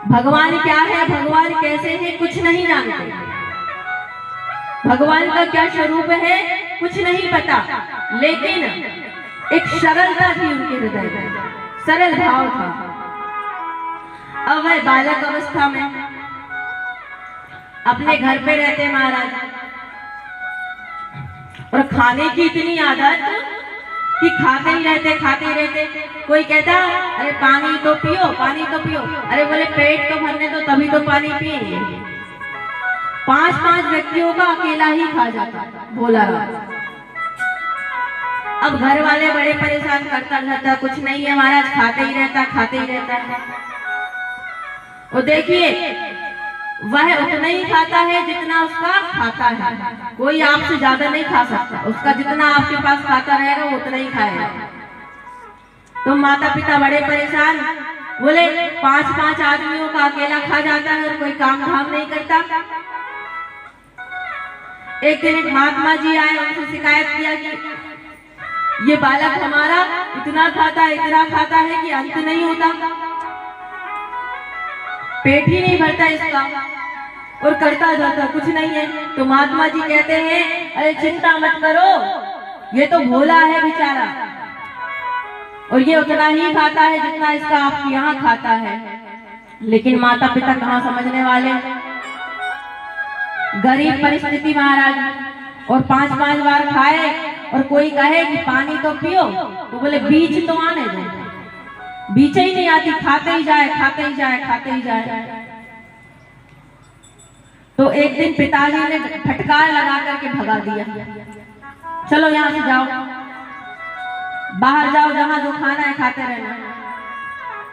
भगवान क्या है, भगवान कैसे है, कुछ नहीं जानते। भगवान का क्या स्वरूप है कुछ नहीं पता, लेकिन एक सरलता थी उनके हृदय में, सरल भाव था। अब वह बालक अवस्था में अपने घर पे रहते महाराज, और खाने की इतनी आदत कि खाते ही रहते। कोई कहता अरे पानी तो पियो, पानी तो पियो। अरे बोले पेट तो भरने दो तभी तो पानी पिएंगे। 5-5 व्यक्तियों का अकेला ही खा जाता भोला राम। अब घर वाले बड़े परेशान, करता रहता कुछ नहीं है महाराज, खाते ही रहता है। और देखिए वह उतना ही खाता है जितना उसका खाता है, कोई आपसे ज्यादा नहीं खा सकता। उसका जितना आपके पास खाता रहेगा वो उतना ही खाएगा। तो माता पिता बड़े परेशान, बोले 5-5 आदमियों का अकेला खा जाता है और कोई काम धाम नहीं करता। एक दिन एक महात्मा जी आए, उनसे शिकायत किया कि ये बालक हमारा इतना खाता है कि अंत नहीं होता, पेट ही नहीं भरता इसका, और करता जाता कुछ नहीं है। तो महात्मा जी कहते हैं अरे चिंता मत करो, ये तो भोला है बेचारा, और ये उतना ही खाता है जितना इसका आपके यहाँ खाता है। लेकिन माता पिता कहाँ समझने वाले, गरीब परिस्थिति महाराज, और 5-5 बार खाए और कोई कहे कि पानी तो पियो, तो बोले बीच तो आने दो, बीच ही नहीं आती, खाते ही जाए। तो एक दिन पिताजी ने फटकार लगा करके भगा दिया, चलो यहाँ से जाओ, बाहर जाओ, जहां जो खाना है खाते रहना।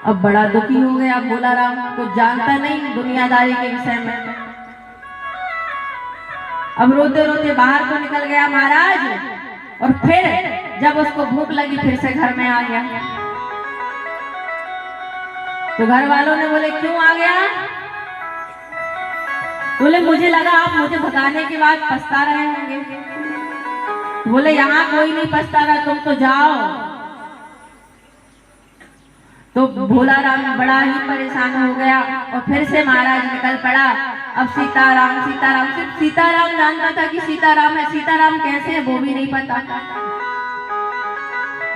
अब बड़ा दुखी हो गया भोला राम, कुछ जानता नहीं दुनियादारी के विषय में। अब रोते रोते बाहर तो निकल गया महाराज, और फिर जब उसको भूख लगी फिर से घर में आ गया। तो घर वालों ने बोले क्यों आ गया? बोले मुझे लगा आप मुझे भगाने के बाद पछता रहे होंगे। बोले यहाँ कोई नहीं पछता रहा, तुम तो जाओ। तो भोला राम बड़ा ही परेशान हो गया और फिर से महाराज निकल पड़ा। अब सीताराम सिर्फ सीताराम जानता था कि सीताराम है, सीताराम कैसे है वो भी नहीं पता,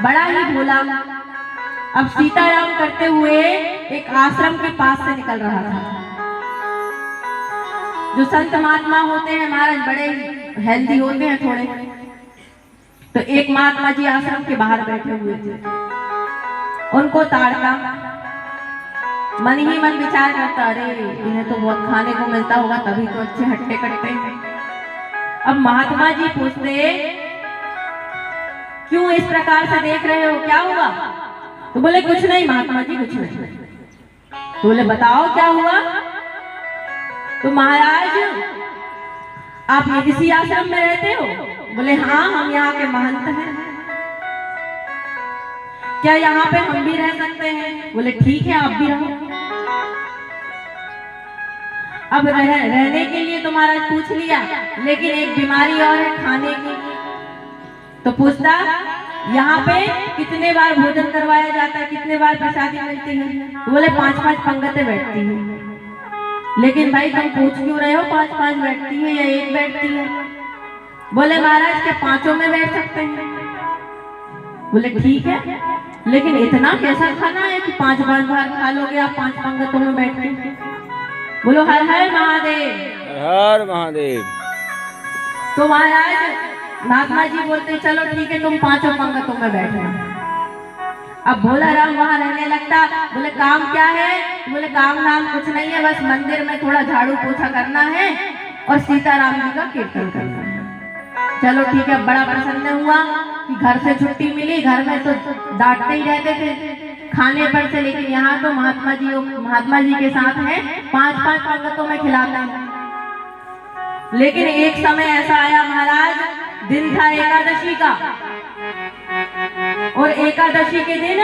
बड़ा ही भोला। अब सीताराम करते हुए एक आश्रम के पास से निकल रहा था। जो संत महात्मा होते हैं महाराज बड़े हेल्दी होते हैं थोड़े, तो एक महात्मा जी आश्रम के बाहर बैठे हुए थे। उनको ताड़ता, मन ही मन विचार करता, अरे इन्हें तो बहुत खाने को मिलता होगा तभी तो अच्छे हट्टे कट्टे हैं। अब महात्मा जी पूछते क्यों इस प्रकार से देख रहे हो, क्या हुआ? तो बोले कुछ नहीं महात्मा जी, कुछ नहीं। तो बोले बताओ क्या हुआ? तो महाराज आप ये किसी आश्रम में रहते हो? बोले हाँ, हम यहाँ के महंत हैं। क्या यहाँ पे हम भी रह सकते हैं? बोले ठीक है आप भी रहो। अब रहने के लिए तो महाराज पूछ लिया, लेकिन एक बीमारी और है खाने की। तो पूछता यहाँ पे कितने बार भोजन करवाया जाता है, कितने बार प्रसादी मिलती है? तो बोले 5-5 पंगतें बैठती है। लेकिन भाई तुम पूछ क्यों रहे हो 5-5 बैठती है या एक बैठती है? बोले महाराज के 5 में बैठ सकते हैं। बोले ठीक है, लेकिन इतना कैसा खाना है कि 5-5 बार खा लोगे आप 5 पंगतों में बैठ के? बोलो हर हर महादेव, हर महादेव। तो महाराज महात्मा जी बोलते चलो ठीक है तुम 5 पंगतों में बैठना। अब भोला राम वहां रहने लगता। बोले काम क्या है? बोले काम नाम कुछ नहीं है, बस मंदिर में थोड़ा झाड़ू पोछा करना है और सीताराम जी का कीर्तन करना है। चलो ठीक है, बड़ा प्रसन्न हुआ कि घर से छुट्टी मिली। घर में तो डांटते ही रहते थे खाने पर से, लेकिन यहाँ तो महात्मा जी के साथ है 5-5 पंगतों में खिलाता है। लेकिन एक समय ऐसा आया महाराज, दिन था एकादशी का, और एकादशी के दिन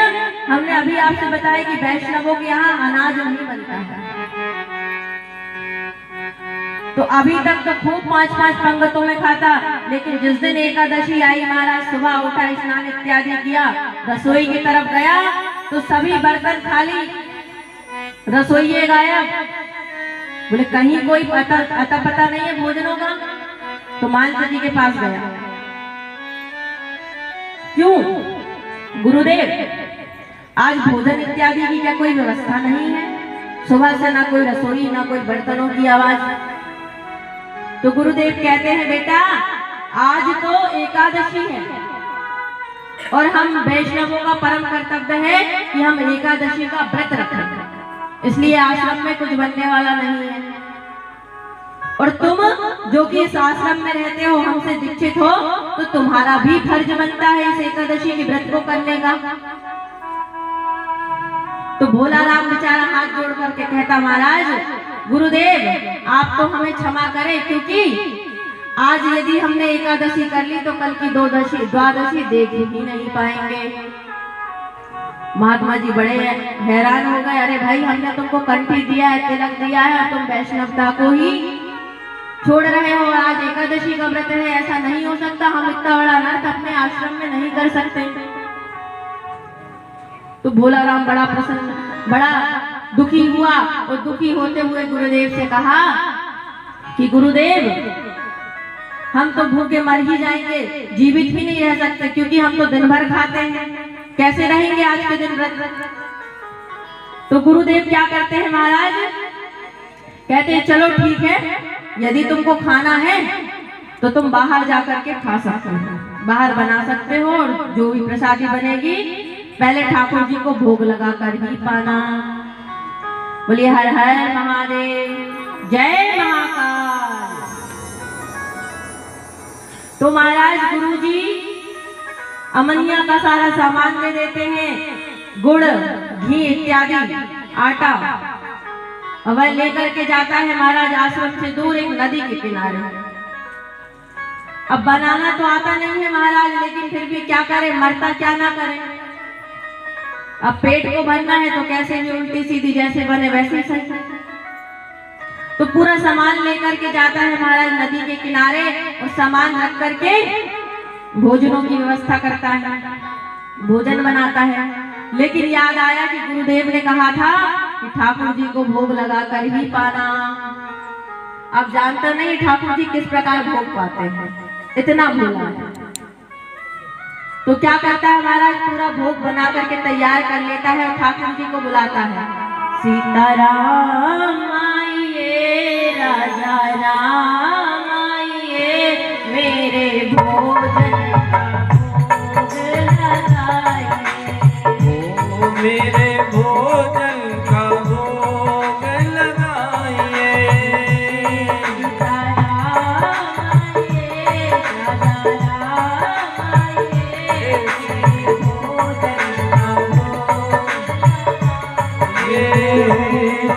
हमने अभी आपसे बताया कि वैष्णवों के यहाँ अनाज नहीं बनता है। तो अभी तक तो खूब 5-5 पंगतों में खाता, लेकिन जिस दिन एकादशी आई महाराज सुबह उठा, स्नान इत्यादि किया, रसोई की तरफ गया तो सभी बर्तन खाली, रसोइये गायब। बोले कहीं कोई अता पता नहीं है भोजनों का। तो मालती जी के पास गया। क्यों गुरुदेव, आज भोजन इत्यादि की क्या कोई व्यवस्था नहीं है? सुबह से ना कोई रसोई, ना कोई बर्तनों की आवाज। तो गुरुदेव कहते हैं बेटा, आज तो एकादशी है और हम वैष्णवों का परम कर्तव्य है कि हम एकादशी का व्रत रखें, इसलिए आश्रम में कुछ बनने वाला नहीं है। और तुम जो कि इस आश्रम में रहते हो, हमसे दीक्षित हो, तो तुम्हारा भी फर्ज बनता है इस एकादशी के व्रत को करने का। तो भोला राम बेचारा हाथ जोड़ करके कहता, महाराज गुरुदेव आप तो हमें क्षमा करें, क्योंकि आज यदि हमने एकादशी कर ली तो कल की द्वादशी देख ही नहीं पाएंगे। महात्मा जी बड़े हैरान हो गए। अरे भाई, हमने तुमको कंठी दिया है, तिलक दिया है, और तुम वैष्णवता को ही छोड़ रहे हो। आज एकादशी का व्रत है, ऐसा नहीं हो सकता। हम इतना बड़ा अनर्थ अपने आश्रम में नहीं कर सकते। तो भोला राम बड़ा प्रसन्न, बड़ा दुखी हुआ और दुखी होते हुए गुरुदेव से कहा कि गुरुदेव, हम तो भूखे मर ही जाएंगे, जीवित भी नहीं रह सकते, क्योंकि हम तो दिन भर खाते हैं। कैसे रहेंगे आज के दिन व्रत? तो गुरुदेव क्या करते हैं महाराज? कहते हैं चलो ठीक है, यदि तुमको खाना है तो तुम बाहर जाकर के खा सकते हो, बाहर बना सकते हो, और जो भी प्रसादी बनेगी पहले ठाकुर जी को भोग लगा कर ही पाना। बोलिए हर हर महादेव, जय महाकाल। तो महाराज गुरुजी अमनिया का सारा सामान दे देते हैं, गुड़, घी इत्यादि, आटा। वह लेकर के जाता है महाराज आश्रम से दूर एक नदी के किनारे। अब बनाना तो आता नहीं है महाराज, लेकिन फिर भी क्या करे, मरता क्या ना करे। अब पेट को भरना है तो कैसे भी उल्टी सीधी जैसे बने वैसे सही। तो पूरा सामान लेकर के जाता है महाराज नदी के किनारे, और सामान रख करके भोजनों की व्यवस्था करता है, भोजन बनाता है। लेकिन याद आया कि गुरुदेव ने कहा था कि ठाकुर जी को भोग लगा कर ही पाना। अब जानता नहीं ठाकुर जी किस प्रकार भोग पाते हैं, इतना भोला है। तो क्या करता है महाराज, पूरा भोग बना करके तैयार कर लेता है और ठाकुर जी को बुलाता है। सीताराम आइए, राजा राम आइए, मेरे भोजन मेरे भोजन का भोग लगाइए।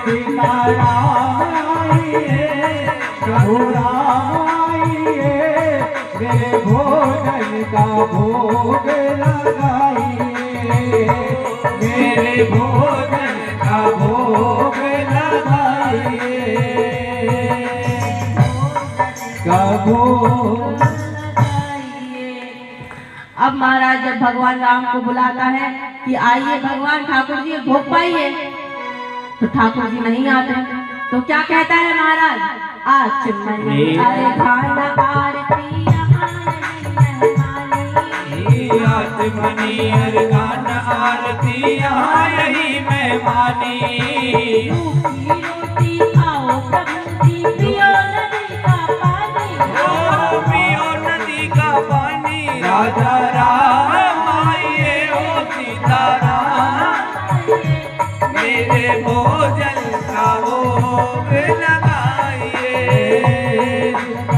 सीताराम आइए, प्रभु राम आइए, मेरे भोजन का भोग लगाइए। मेरे भोजन का भोग लगाइए, का भोग। अब महाराज जब भगवान राम को बुलाता है कि आइए भगवान ठाकुर जी भोग पाइए, तो ठाकुर जी नहीं आते। तो क्या कहता है महाराज, आचमनी खाना आरती आचमनी अर्घन आरती यहाँ यही मेहमानी। रोटी खाओ प्रभु जी, पियो नदी का पानी, ओ पियो नदी का पानी। राजा राम आइए, ओ सीताराम, मेरे भोजन का भोग लगाइए।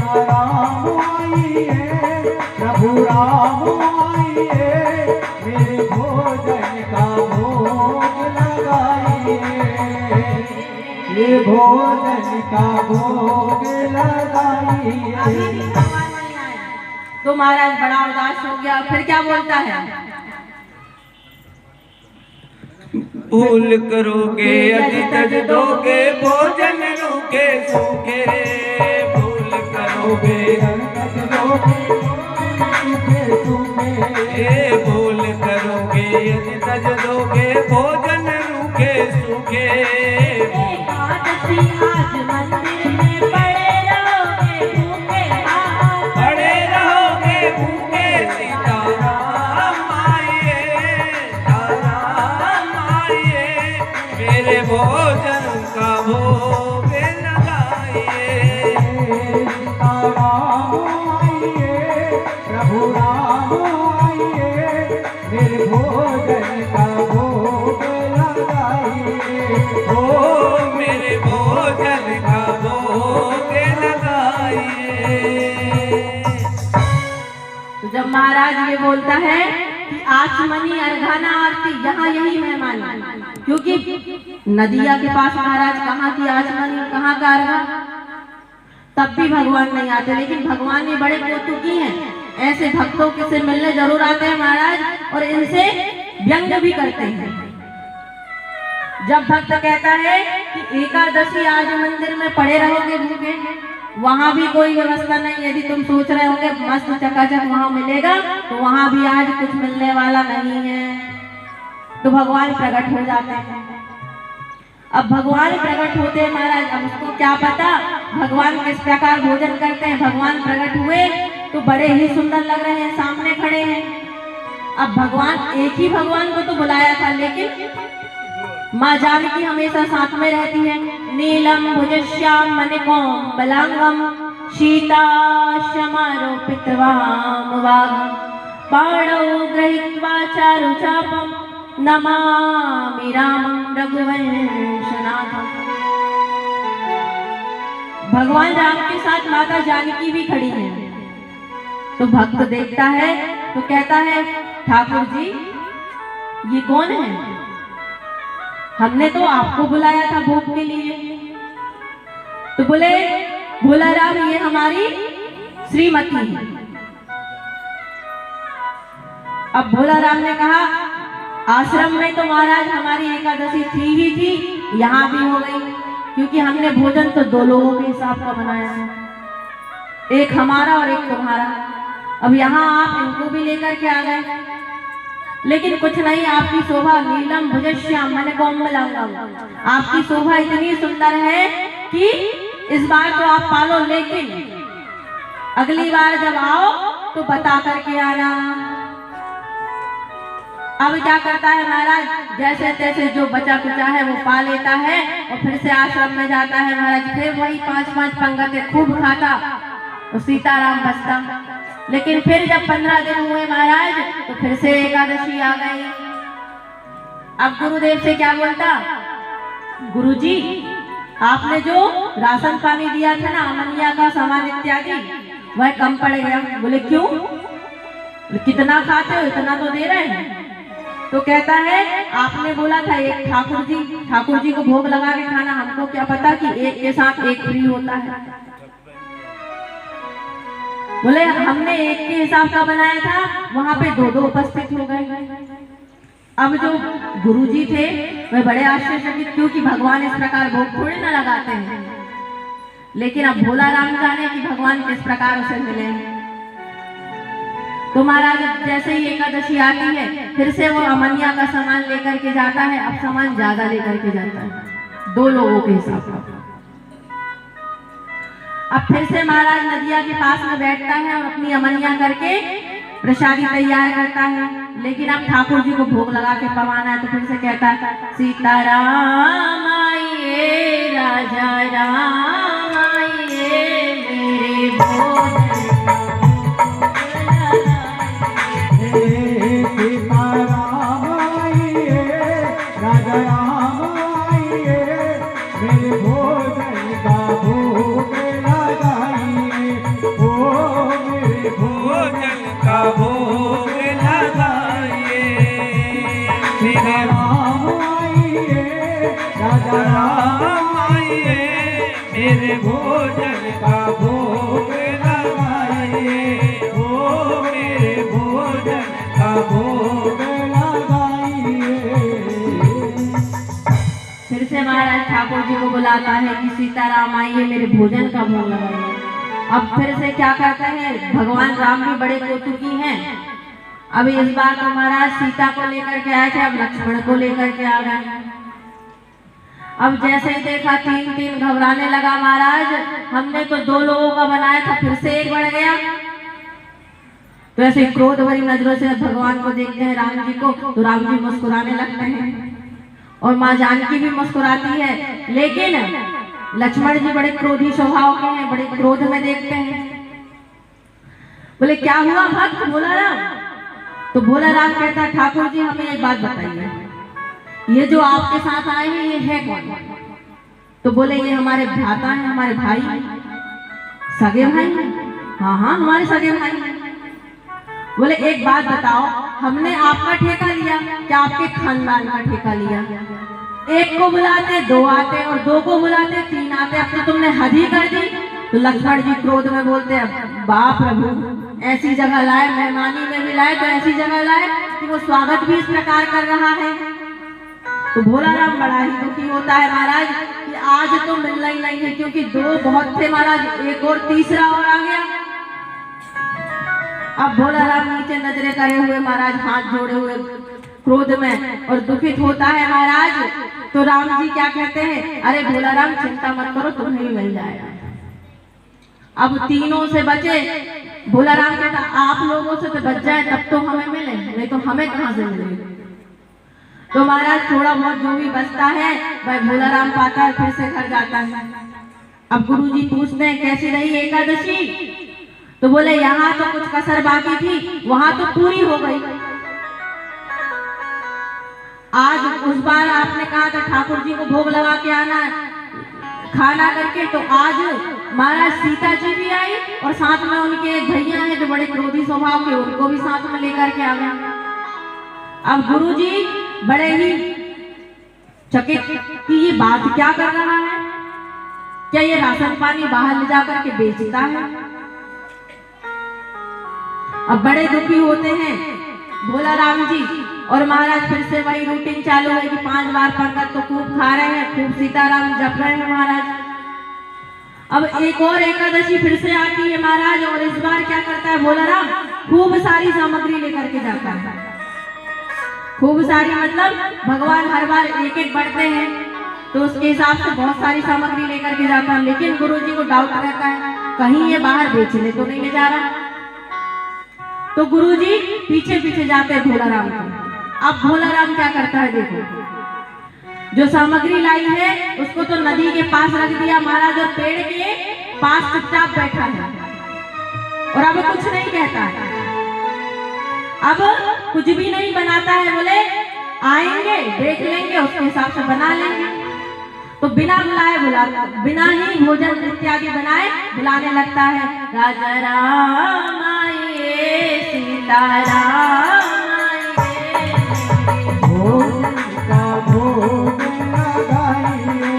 राम आइए, प्रभु राम आइए, मेरे भोजन का भोग लगाइए। ये भोजन का भोग लगाइए। तो महाराज बड़ा उदास हो गया। फिर क्या बोलता है, भूल करोगे यदि तज दोगे, भोजन रूखे सूखे। भूल करोगे यदि तज दोगे, सूखे सूखे। भूल करोगे यदि तज दोगे, भोजन रूखे सूखे। भूखे। एकादशी आज मंदिर में पड़े रहोगे भूखे, पड़े रहोगे भूखे। सीताराम आइए, सीताराम आइए, मेरे भोजन का भोग लगाइए। सीताराम आइए, प्रभु राम आइए, मेरे भोजन का भोग लगाइए। ओ मेरे भोजन का भोग लगाइए। तो जब महाराज ये बोलता है कि आचमनी अर्घाना आरती, यहाँ यही मेहमान, क्योंकि नदिया के पास महाराज कहाँ की आचमनी, कहाँ का अर्घा, तब भी भगवान नहीं आते। लेकिन भगवान ये बड़े कौतुकी हैं, ऐसे भक्तों के से मिलने जरूर आते हैं महाराज, और इनसे व्यंग भी करते हैं। जब भक्त कहता है कि एकादशी आज मंदिर में पड़े रहोगे भूखे, वहां भी कोई व्यवस्था नहीं। यदि तुम सोच रहे होंगे मस्त चकाचक वहां मिलेगा, तो वहां भी आज कुछ मिलने वाला नहीं है। तो भगवान प्रकट हो जाते हैं। अब भगवान प्रकट होते हैं महाराज, अब उसको क्या पता भगवान किस प्रकार भोजन करते हैं। भगवान प्रकट हुए तो बड़े ही सुंदर लग रहे हैं, सामने खड़े हैं। अब भगवान, एक ही भगवान को तो बुलाया था, लेकिन माँ जानकी हमेशा साथ में रहती है। नीलम भुजश्याम मणिकोम बलांगम सीता समारोपित बाणौ गृहीत्वा चारुचापम नमामि रामं रघुवंशनाथम। भगवान राम के साथ माता जानकी भी खड़ी है। तो भक्त देखता है तो कहता है, ठाकुर जी ये कौन है? हमने तो आपको बुलाया था भोग के लिए। तो बोले, भोला राम ये हमारी श्रीमती है। अब भोला राम ने कहा, आश्रम में तो महाराज हमारी एकादशी थी ही थी, यहाँ भी हो गई, क्योंकि हमने भोजन तो दो लोगों के हिसाब का बनाया है, एक हमारा और एक तुम्हारा। अब यहाँ आप इनको भी लेकर के आ गए, लेकिन कुछ नहीं, आपकी शोभा नीलम भुजश्याम मणिकोमलांगम, आपकी शोभा इतनी सुंदर है कि इस बार तो आप पालो, लेकिन अगली बार जब आओ तो बता करके आना। अब क्या करता है महाराज, जैसे तैसे जो बचा कुचा है वो पा लेता है और फिर से आश्रम में जाता है महाराज। फिर वही 5-5 पंगतें खूब खाता और सीताराम बसता। लेकिन फिर जब 15 दिन हुए महाराज, तो फिर से एकादशी आ गई। अब गुरुदेव से क्या बोलता, गुरुजी आपने जो राशन पानी दिया था ना, अमनिया का सामान इत्यादि, वह कम पड़ गया। बोले क्यों? कितना खाते हो, इतना तो दे रहे हैं। तो कहता है, आपने बोला था एक ठाकुर जी को भोग लगा के खाना, हमको क्या पता कि एक के साथ एक फ्री होता है। बोले हमने एक के हिसाब का बनाया था, वहां पे 2-2 उपस्थित हो गए। अब जो गुरुजी थे वह बड़े आश्चर्यचकित, क्योंकि भगवान इस प्रकार भोग थोड़ी ना लगाते हैं। लेकिन अब भोला राम जाने कि भगवान किस प्रकार उसे मिले। तो महाराज जैसे ही एकादशी आती है, फिर से वो अमनिया का सामान लेकर के जाता है। अब सामान ज्यादा लेकर के जाता है, 2 लोगों के हिसाब का। अब फिर से महाराज नदिया के पास में बैठता है और अपनी अमनिया करके प्रसादी तैयार करता है। लेकिन अब ठाकुर जी को भोग लगा के पवाना है, तो फिर से कहता है, सीताराम आइए, राजा राम आइए, मेरे भोजन सीताराम आइए, राजा राम आइए, मेरे भोजन का भोग लगाइए। ओ मेरे भोजन का भोग लगाइए। श्री राम आइए, राजा राम आइए, मेरे भोजन का भोग लगाइए। ओ मेरे भोजन का भोग लगाइए। फिर से महाराज ठाकुर जी को बुलाता है कि सीताराम आइए, मेरे भोजन का भोग लगाइए। अब फिर से क्या करते हैं, भगवान राम भी बड़े कौतुकी हैं। अब इस बार तो महाराज सीता को लेकर के आए थे, अब लक्ष्मण को लेकर के आ गए। अब जैसे ही देखा 3-3 घबराने लगा महाराज, हमने तो 2 लोगों का बनाया था, फिर से एक बढ़ गया। तो ऐसे क्रोध भरी नजरों से भगवान को देखते हैं, राम जी को, तो राम जी मुस्कुराने लगते हैं और माँ जानकी भी मुस्कुराती है। लेकिन लक्ष्मण जी बड़े क्रोधी स्वभाव के हैं, बड़े क्रोध में देखते हैं। बोले क्या हुआ भक्त भोला राम? तो भोला राम कहता है ठाकुर जी हमें एक बात बताइए, ये जो आपके साथ आए हैं ये है कौन? तो बोले ये हमारे भ्राता हैं, हमारे भाई, सगे भाई हैं। हाँ हाँ हमारे सगे भाई हैं। बोले एक बात बताओ, हमने आपका ठेका लिया क्या आपके खानदान का ठेका लिया? एक को बुलाते 2 आते और 2 को बुलाते 3 आते, अब तो तुमने हद ही कर दी। तो लक्ष्मण जी क्रोध में बोलते हैं बाप प्रभु, ऐसी जगह लाए, मेहमानी में भी लाए तो ऐसी जगह लाए कि वो स्वागत भी इस प्रकार कर रहा है। तो भोला राम बड़ा ही दुखी होता है महाराज कि आज तो मिलना ही नहीं है, क्योंकि 2 बहुत थे महाराज, एक और तीसरा और आ गया। अब भोला राम नीचे नजरें करे हुए महाराज, हाथ जोड़े हुए क्रोध में और दुखित होता है महाराज। तो राम जी क्या कहते हैं, अरे भोला राम चिंता मत करो, तुम्हें भी मिल जाएगा। अब तीनों से बचे। भोला राम कहता आप लोगों से तो बच जाए तब तो हमें मिले, नहीं तो हमें कहां से मिलेगा। तो महाराज थोड़ा बहुत जो भी बचता है वह भोला राम पाता है, फिर से घर जाता है। अब गुरुजी पूछते हैं कैसी रही एकादशी? तो बोले यहाँ तो कुछ कसर बाकी थी, वहां तो पूरी हो गई। आज उस बार आपने कहा था ठाकुर जी को भोग लगा के आना खाना करके, तो आज महाराज सीता जी भी आई और साथ में उनके एक भैया हैं जो बड़े क्रोधी स्वभाव के, उनको भी साथ में लेकर के आ गए। अब गुरुजी बड़े ही चकित कि ये बात क्या कर रहा है, क्या ये राशन पानी बाहर ले जाकर के बेचता है? अब बड़े दुखी होते हैं भोला राम जी। और महाराज फिर से वही रूटीन चालू है कि 5 बार पंगत तो खूब खा रहे हैं, खूब सीताराम जप रहे हैं महाराज। अब एक और एकादशी फिर से आती है महाराज, और इस बार क्या करता है भोला राम, खूब सारी सामग्री लेकर के जाता है। खूब सारी मतलब भगवान हर बार एक बढ़ते हैं, तो उसके हिसाब से बहुत सारी सामग्री लेकर के जाता है। लेकिन गुरुजी को डाउट रहता है कहीं ये बाहर बेचने तो नहीं ले जा रहा। तो गुरुजी पीछे पीछे जाते हैं भोला राम के। अब भोला राम क्या करता है देखो, जो सामग्री लाई है उसको तो नदी के पास रख दिया महाराज, और पेड़ के पास चुपचाप बैठा है और अब कुछ नहीं कहता है, अब कुछ भी नहीं बनाता है। बोले आएंगे देख लेंगे उसके हिसाब से बना लेंगे। तो बिना बुलाए बिना ही भोजन इत्यादि बनाए बुलाने लगता है, राजा राम आइए सीताराम भोग का भोग लगाइए,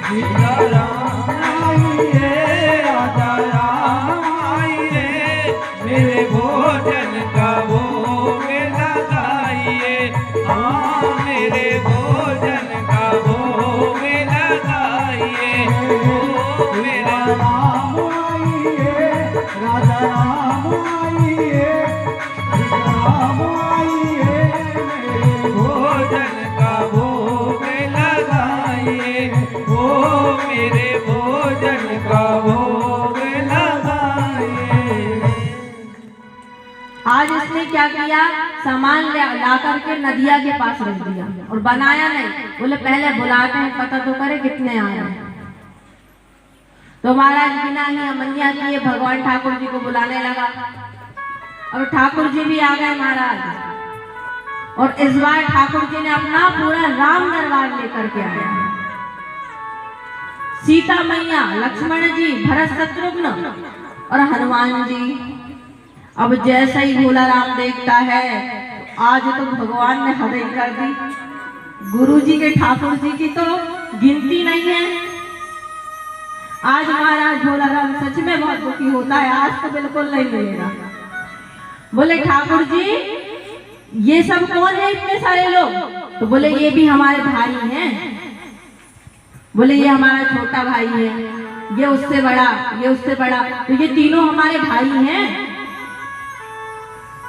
सीताराम आइए, राजा राम आइए, मेरे भोजन का भोग लगाइए। हाँ मेरे भोजन का भोग लगाइए। ओ मेरा राम आइए, राजा राम आइए, राम आइए, मेरे भोजन का भोग लगाइए। ओ मेरे भोजन का भोग लगाइए। आज इसने क्या किया, सामान ला करके नदिया के पास रख दिया और बनाया नहीं। बोले पहले बुलाते हैं, पता तो करे कितने आए हैं। तो महाराज बिना ही अमनिया किए भगवान ठाकुर जी को बुलाने लगा, और ठाकुर जी भी आ गए महाराज। और इस बार ठाकुर जी ने अपना पूरा राम दरबार लेकर के आया, सीता मैया, लक्ष्मण जी, भरत शत्रुघ्न और हनुमान जी। अब जैसा ही भोला राम देखता है, आज तो भगवान ने हद ही कर दी। गुरु जी के ठाकुर जी की तो गिनती नहीं है। आज महाराज भोला राम सच में बहुत दुखी होता है, आज तो बिल्कुल नहीं मिलेगा। बोले ठाकुर जी ये सब कौन है इतने सारे लोग? तो बोले ये भी हमारे भाई हैं। बोले ये हमारा छोटा भाई है, ये उससे बड़ा, ये उससे बड़ा, तो ये तीनों हमारे भाई हैं।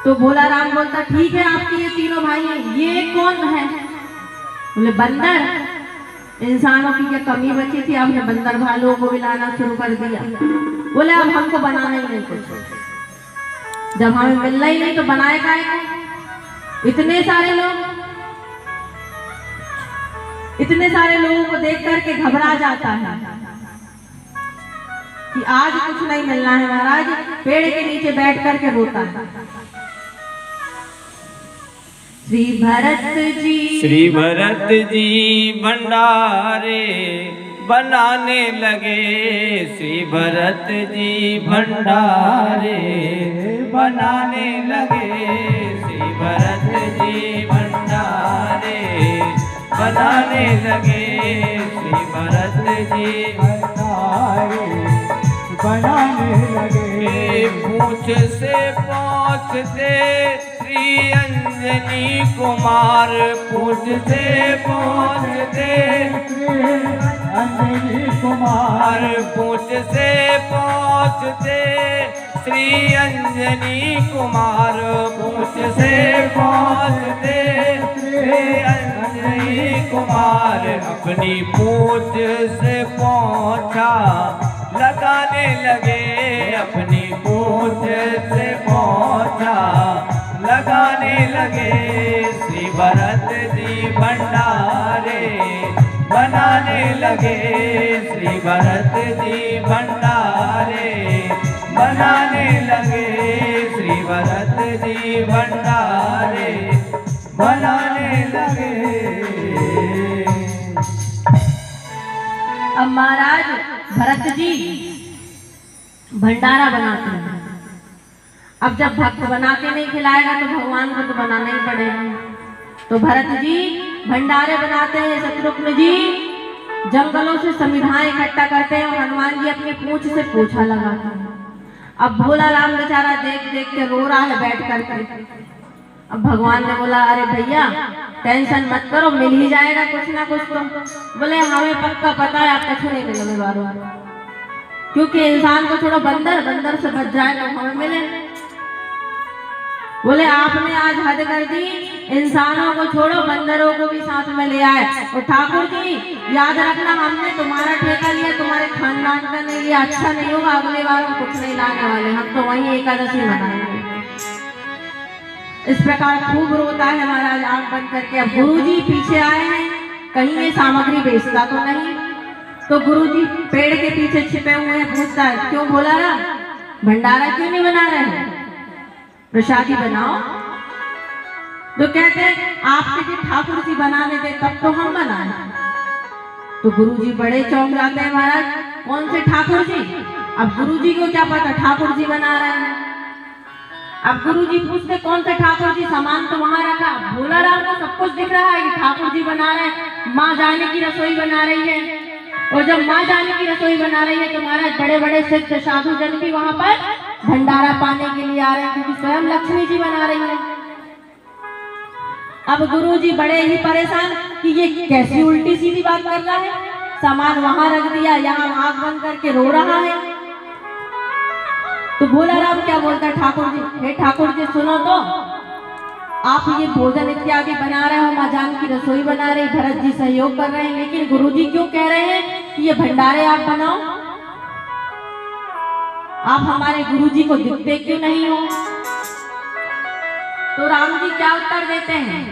तो भोला राम बोलता ठीक है आपके ये तीनों भाई हैं, ये कौन है? बोले बंदर। इंसानों की क्या कमी बची थी, आपने बंदर भालुओं को भी लाना शुरू कर दिया। बोले अब हमको बनाना ही नहीं कुछ, जब हमें मिलना ही नहीं तो बनाए काहे को। इतने सारे लोगों को देख करके घबरा जाता है कि आज कुछ नहीं मिलना है महाराज, पेड़ के नीचे बैठ करके रोता है। श्री भरत जी भंडारे बनाने लगे, श्री भरत जी भंडारे बनाने लगे, श्री भरत जी भंडारे बनाने लगे, श्री भरत जी भंडारे बनाने लगे। पूछ से पहुँचते श्री अंजनी कुमार, पूछ से पहुँचते अंजनी कुमार, पूछ से पहुँचते श्री अंजनी कुमार, पूछ से पहुँचते श्री अंजनी कुमार। अपनी पूछ से पहुँचा लगाने लगे, अपनी पूछ से पहुँचा लगाने लगे, श्री भरत जी भंडारे बनाने लगे, श्री भरत जी भंडारे बनाने लगे, श्री भरत जी भंडारे बनाने लगे। अब महाराज भरत जी भंडारा बनाते हैं। अब जब भक्त बना के नहीं खिलाएगा तो भगवान को तो बनाना ही पड़ेगा। तो भरत जी भंडारे बनाते हैं, शत्रुघ्न जी जंगलों से समिधाएं इकट्ठा करते हैं और हनुमान जी अपनी पूंछ से पोछा लगाते हैं। अब भोला राम बेचारा देख देख के रो रहा है बैठ करके। अब भगवान ने बोला अरे भैया टेंशन मत करो, मिल ही जाएगा कुछ ना कुछ। तो बोले हमें पक्का पता है आप कुछ नहीं मिलोगे बार, क्योंकि इंसान को छोड़ो बंदर से बच जाए तो हमें मिले। बोले आपने आज हद कर दी, इंसानों को छोड़ो बंदरों को भी साथ में ले आए। और ठाकुर जी याद रखना हमने तुम्हारा ठेका लिया, तुम्हारे खानदान का नहीं लिया, अच्छा नहीं होगा, अगले बार हम कुछ नहीं लाने वाले, हम तो वहीं एकादशी मनाएंगे। इस प्रकार खूब रोता है महाराज आंख बंद करके। अब गुरुजी पीछे आए हैं, कहीं ये सामग्री बेचता तो नहीं। तो गुरुजी पेड़ के पीछे छिपे हुए हैं, पूछता है क्यों भोला राम भंडारा क्यों नहीं बना रहे हैं, प्रसादी बनाओ। तो कहते हैं आपके जी ठाकुर जी बनाने दे तब तो हम बनाए। तो गुरुजी बड़े चौंक जाते हैं महाराज, कौन से ठाकुर जी। अब गुरुजी को क्या पता ठाकुर जी बना रहे हैं। अब गुरुजी पूछते कौन से ठाकुर जी, सामान तो वहां रखा। भोला राम को सब कुछ दिख रहा है कि ठाकुर जी बना रहे हैं, माँ जाने की रसोई बना रही है। और जब माँ जाने की रसोई बना रही है तो महाराज बड़े बड़े सिद्ध साधु जन भी वहां पर भंडारा पाने के लिए आ रहे हैं, क्योंकि स्वयं लक्ष्मी जी बना रही है। अब गुरुजी बड़े ही परेशान कि ये कैसी उल्टी सीधी बात कर रहा है, सामान वहां रख दिया, यहाँ आंख बंद करके रो रहा है। तो भोला राम क्या बोलता है ठाकुर जी, हे ठाकुर जी सुनो तो, आप ये भोजन इत्यादि बना रहे हो, माँ जान की रसोई बना रही, भरत जी सहयोग कर रहे हैं, लेकिन गुरुजी क्यों कह रहे हैं कि ये भंडारे आप बनाओ, आप हमारे गुरुजी को दिखते क्यों नहीं हो। तो राम जी क्या उत्तर देते हैं,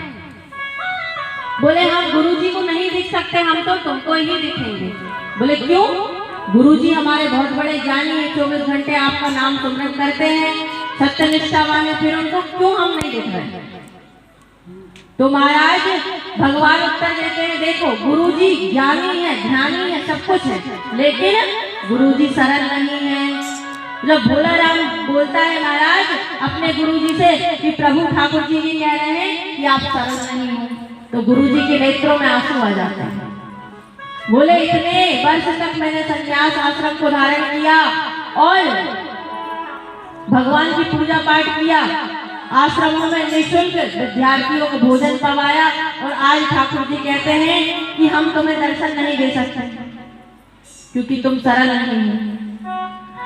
बोले हम गुरुजी को नहीं दिख सकते, हम तो तुमको ही दिखेंगे। बोले क्यों, गुरुजी हमारे बहुत बड़े ज्ञानी हैं, 24 घंटे आपका नाम सुमरन करते हैं, सत्यनिष्ठावान है, फिर उनको क्यों हम नहीं दिख रहे। तो महाराज भगवान उत्तर देते हैं देखो गुरुजी ज्ञानी है, ध्यानी है, सब कुछ है, लेकिन गुरुजी सरल नहीं है। जब भोला राम बोलता है महाराज अपने गुरुजी से कि प्रभु ठाकुर जी भी कह रहे हैं कि आप सरल नहीं हो, तो गुरुजी के नेत्रों में आंसू आ जाते हैं। बोले इतने वर्ष तक मैंने संन्यास आश्रम को धारण किया और भगवान की पूजा पाठ किया, आश्रमों में निःशुल्क विद्यार्थियों को भोजन करवाया, और आज ठाकुर जी कहते हैं कि हम तुम्हें दर्शन नहीं दे सकते क्योंकि तुम सरल नहीं हो।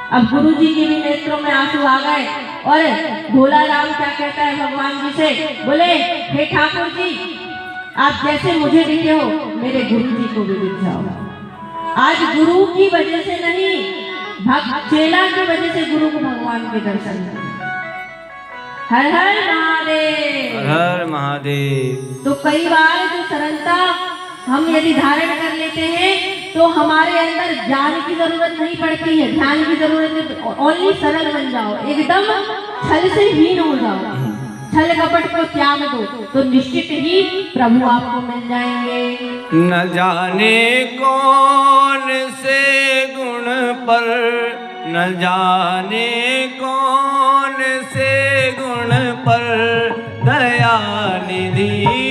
अब गुरु जी के भी नेत्रों में आंसू आ गए और भोला राम क्या कहता है भगवान जी से, बोले हे ठाकुर जी आप जैसे मुझे दिखे हो मेरे गुरु जी को भी दिख जाओ। आज गुरु की वजह से नहीं, भक्त चेला की वजह से गुरु को भगवान के दर्शन करें। हर हर महादेव। हर हर महादेव। तो कई बार जो सरलता हम यदि धारण कर लेते हैं तो हमारे अंदर ज्ञान की जरूरत नहीं पड़ती है, ध्यान की जरूरत नहीं, ओनली सरल बन जाओ, एकदम छल से हीन हो जाओ, छल कपट को त्याग दो तो निश्चित ही प्रभु आपको मिल जाएंगे। न जाने कौन से गुण पर, न जाने कौन से गुण पर दया निधि